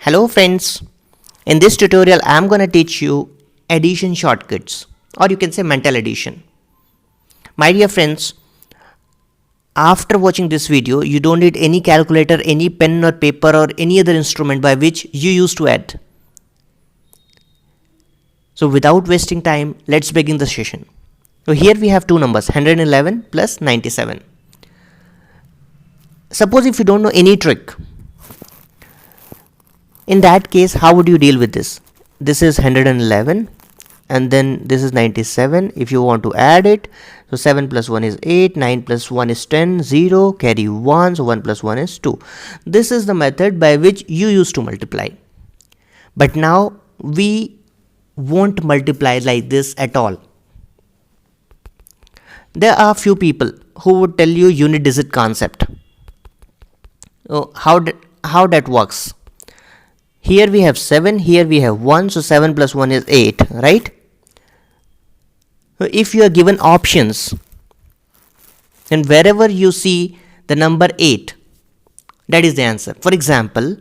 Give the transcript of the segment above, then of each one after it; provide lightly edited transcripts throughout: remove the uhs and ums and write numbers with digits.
Hello friends, in this tutorial I am going to teach you addition shortcuts, or you can say mental addition. My dear friends, after watching this video you don't need any calculator, any pen or paper or any other instrument by which you used to add. So without wasting time, let's begin the session. So here we have two numbers, 111 plus 97. Suppose if you don't know any trick, in that case how would you deal with this? This is 111 and then this is 97. If you want to add it, so 7 plus 1 is 8, 9 plus 1 is 10, 0, carry 1, so 1 plus 1 is 2. This is the method by which you used to multiply. But now we won't multiply like this at all. There are few people who would tell you unit digit concept. So how that works? Here we have 7, here we have 1, so 7 plus 1 is 8, right? So if you are given options, then wherever you see the number 8, that is the answer. For example,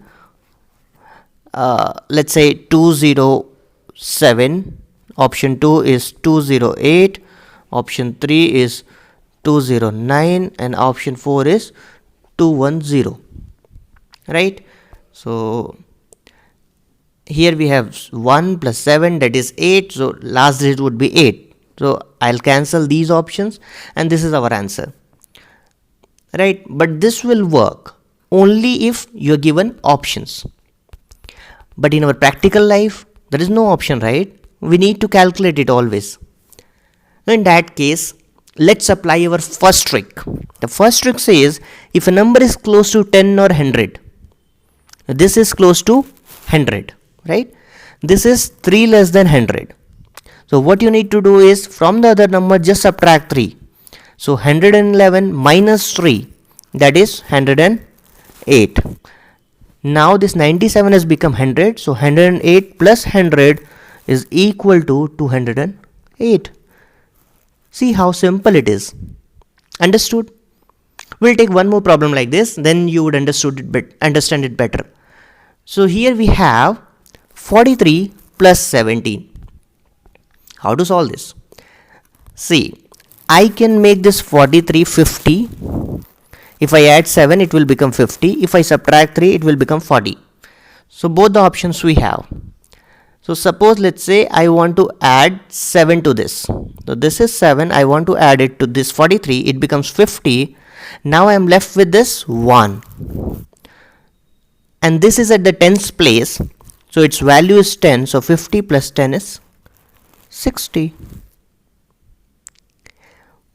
let's say 207, option 2 is 208, option 3 is 209 and option 4 is 210, right? So here we have 1 plus 7, that is 8, so last digit would be 8. So I'll cancel these options and this is our answer, right? But this will work only if you're given options. But in our practical life, there is no option, right? We need to calculate it always. In that case, let's apply our first trick. The first trick says if a number is close to 10 or 100, this is close to 100, right? This is 3 less than 100. So what you need to do is from the other number just subtract 3. So 111 minus 3, that is 108. Now this 97 has become 100. So 108 plus 100 is equal to 208. See how simple it is. Understood? We'll take one more problem like this, then you would understand it better. So here we have 43 plus 17. How to solve this? See, I can make this 43 50. If I add 7, it will become 50. If I subtract 3, it will become 40. So both the options we have. So suppose let's say I want to add 7 to this. So this is 7. I want to add it to this 43. It becomes 50. Now I am left with this 1. And this is at the tens place. So its value is 10. So 50 plus 10 is 60.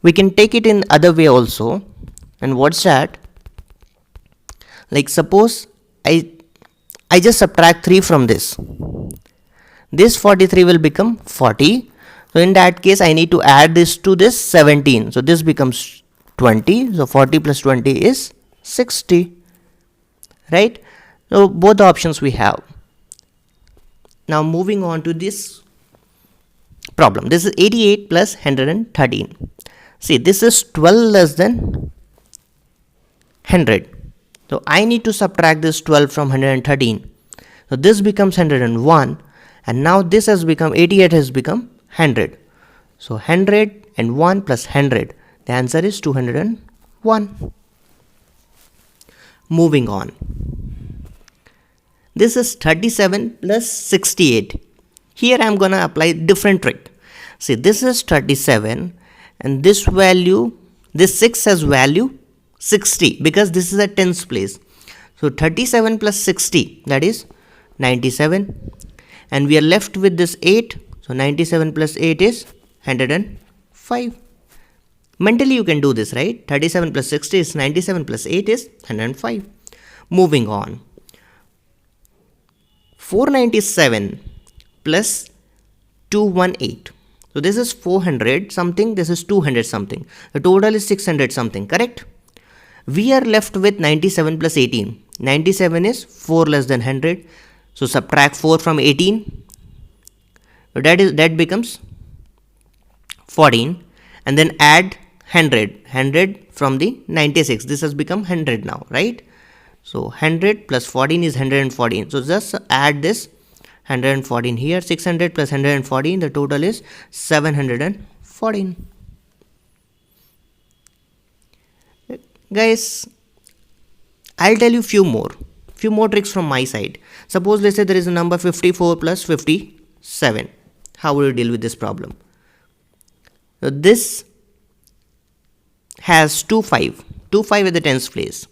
We can take it in other way also. And what's that? Like suppose I just subtract 3 from this. This 43 will become 40. So in that case I need to add this to this 17. So this becomes 20. So 40 plus 20 is 60. Right? So both the options we have. Now moving on to this problem. This is 88 plus 113. See, this is 12 less than 100. So I need to subtract this 12 from 113. So this becomes 101. And now this has become 88 has become 100. So 101 plus 100. The answer is 201. Moving on. This is 37 plus 68. Here I am going to apply different trick. See, this is 37 and this value, this 6 has value 60 because this is a tens place. So 37 plus 60, that is 97. And we are left with this 8. So 97 plus 8 is 105. Mentally you can do this, right? 37 plus 60 is 97 plus 8 is 105. Moving on. 497 plus 218. So this is 400 something, this is 200 something. The total is 600 something, correct? We are left with 97 plus 18. 97 is 4 less than 100. So subtract 4 from 18. So that becomes 14. And then add 100 from the 96. This has become 100 now, right? So 100 plus 14 is 114. So just add this 114 here. 600 plus 114, the total is 714. Guys, I'll tell you few more tricks from my side. Suppose let's say there is a number 54 plus 57. How will you deal with this problem? So this has 2 5 at the tens place.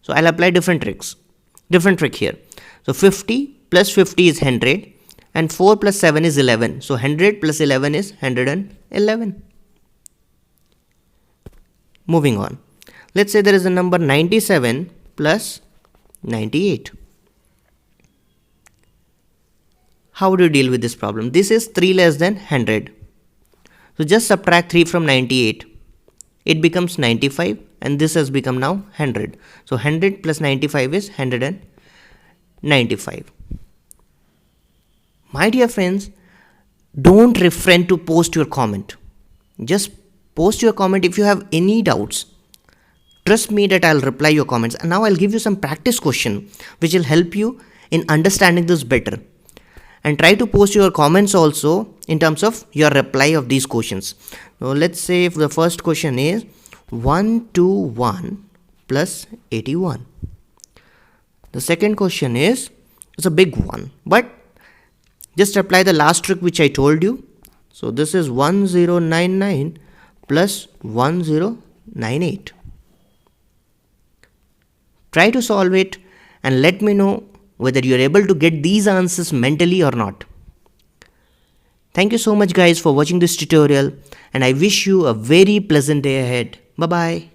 So I'll apply different trick here. So 50 plus 50 is 100 and 4 plus 7 is 11. So 100 plus 11 is 111. Moving on. Let's say there is a number 97 plus 98. How do you deal with this problem? This is 3 less than 100. So just subtract 3 from 98. It becomes 95 and this has become now 100. So 100 plus 95 is 195. My dear friends, don't refrain to post your comment. Just post your comment if you have any doubts. Trust me that I'll reply your comments. And now I'll give you some practice question which will help you in understanding this better. And try to post your comments also in terms of your reply of these questions. So let's say if the first question is 121 plus 81. The second question is, it's a big one, but just apply the last trick which I told you. So this is 1099 plus 1098. Try to solve it and let me know whether you are able to get these answers mentally or not. Thank you so much guys for watching this tutorial and I wish you a very pleasant day ahead. Bye bye.